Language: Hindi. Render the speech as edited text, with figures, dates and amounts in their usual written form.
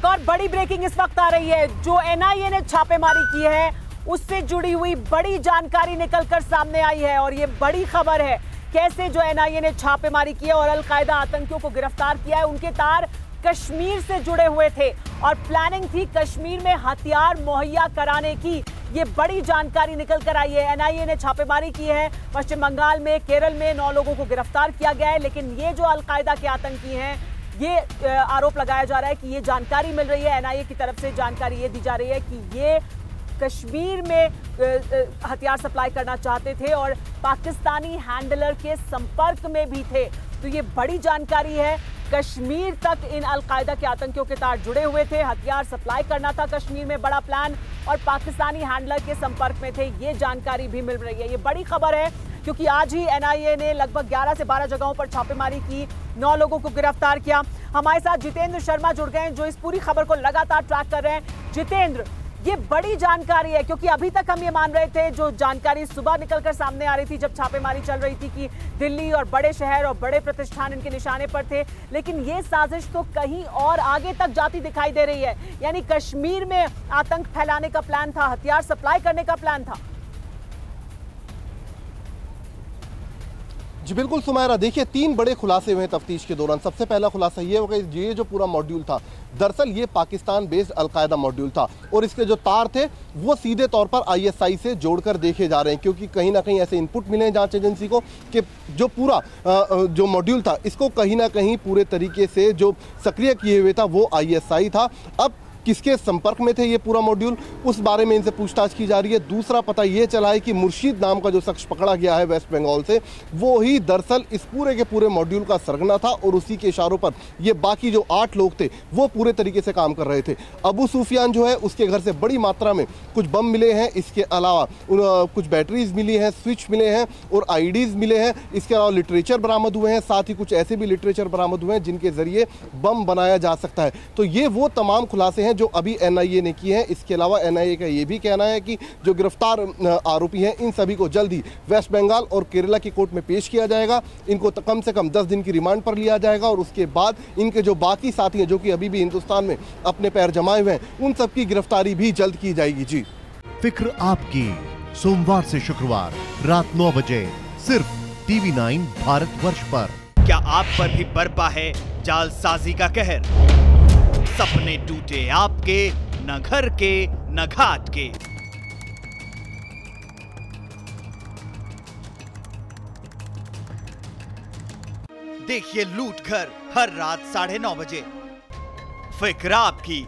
एक और बड़ी ब्रेकिंग इस वक्त आ रही है। जो एनआईए ने छापेमारी की है उससे जुड़ी हुई बड़ी जानकारी निकलकर सामने आई है और ये बड़ी खबर है। कैसे जो एनआईए ने छापेमारी की है और अलकायदा आतंकियों को गिरफ्तार किया है, उनके तार कश्मीर से जुड़े हुए थे और प्लानिंग थी कश्मीर में हथियार मुहैया कराने की। ये बड़ी जानकारी निकल कर आई है। एनआईए ने छापेमारी की है। पश्चिम बंगाल में, केरल में 9 लोगों को गिरफ्तार किया गया है। लेकिन ये जो अलकायदा के आतंकी हैं, ये आरोप लगाया जा रहा है कि ये जानकारी मिल रही है, एनआईए की तरफ से जानकारी ये दी जा रही है कि ये कश्मीर में हथियार सप्लाई करना चाहते थे और पाकिस्तानी हैंडलर के संपर्क में भी थे। तो ये बड़ी जानकारी है। कश्मीर तक इन अलकायदा के आतंकियों के तार जुड़े हुए थे, हथियार सप्लाई करना था कश्मीर में, बड़ा प्लान, और पाकिस्तानी हैंडलर के संपर्क में थे। ये जानकारी भी मिल रही है। ये बड़ी खबर है क्योंकि आज ही एनआईए ने लगभग 11 से 12 जगहों पर छापेमारी की, 9 लोगों को गिरफ्तार किया। हमारे साथ जितेंद्र शर्मा जुड़ गए हैं जो इस पूरी खबर को लगातार ट्रैक कर रहे हैं। जितेंद्र, ये बड़ी जानकारी है क्योंकि अभी तक हम ये मान रहे थे, जो जानकारी सुबह निकलकर सामने आ रही थी जब छापेमारी चल रही थी, कि दिल्ली और बड़े शहर और बड़े प्रतिष्ठान इनके निशाने पर थे। लेकिन ये साजिश तो कहीं और आगे तक जाती दिखाई दे रही है। यानी कश्मीर में आतंक फैलाने का प्लान था, हथियार सप्लाई करने का प्लान था। जी बिल्कुल सुमायरा, देखिए 3 बड़े खुलासे हुए तफ्तीश के दौरान। सबसे पहला खुलासा ये होगा, ये जो पूरा मॉड्यूल था दरअसल ये पाकिस्तान बेस्ड अलकायदा मॉड्यूल था और इसके जो तार थे वो सीधे तौर पर आईएसआई से जोड़कर देखे जा रहे हैं, क्योंकि कहीं ना कहीं ऐसे इनपुट मिले हैं जांच एजेंसी को कि जो पूरा जो मॉड्यूल था इसको कहीं ना कहीं पूरे तरीके से जो सक्रिय किए हुए था वो आईएसआई था। अब किसके संपर्क में थे ये पूरा मॉड्यूल, उस बारे में इनसे पूछताछ की जा रही है। दूसरा पता ये चला है कि मुर्शीद नाम का जो शख्स पकड़ा गया है वेस्ट बंगाल से, वो ही दरअसल इस पूरे के पूरे मॉड्यूल का सरगना था और उसी के इशारों पर ये बाकी जो 8 लोग थे वो पूरे तरीके से काम कर रहे थे। अबू सुफियान जो है उसके घर से बड़ी मात्रा में कुछ बम मिले हैं, इसके अलावा कुछ बैटरीज मिली हैं, स्विच मिले हैं और आईडीज मिले हैं। इसके अलावा लिटरेचर बरामद हुए हैं, साथ ही कुछ ऐसे भी लिटरेचर बरामद हुए हैं जिनके जरिए बम बनाया जा सकता है। तो ये वो तमाम खुलासे हैं जो अभी एनआईए ने की है। इसके अलावा एनआईए का ये भी कहना है कि जो गिरफ्तार आरोपी हैं इन सभी को जल्द ही वेस्ट बंगाल और केरला की कोर्ट में पेश किया जाएगा। इनको कम से कम 10 दिन की रिमांड पर लिया जाएगा और उसके बाद इनके जो बाकी साथी हैं जो कि अभी भी हिंदुस्तान में अपने पैर जमाए हुए हैं, उन सबकी गिरफ्तारी भी जल्द की जाएगी। जी फिक्र आपकी, सोमवार से शुक्रवार रात 9 बजे सिर्फ TV9 भारतवर्ष पर। क्या आप पर भी बरपा है जालसाजी का कहर? सपने टूटे आपके, न घर के न घाट के। देखिए लूट घर हर रात 9:30 बजे। फिक्र आपकी।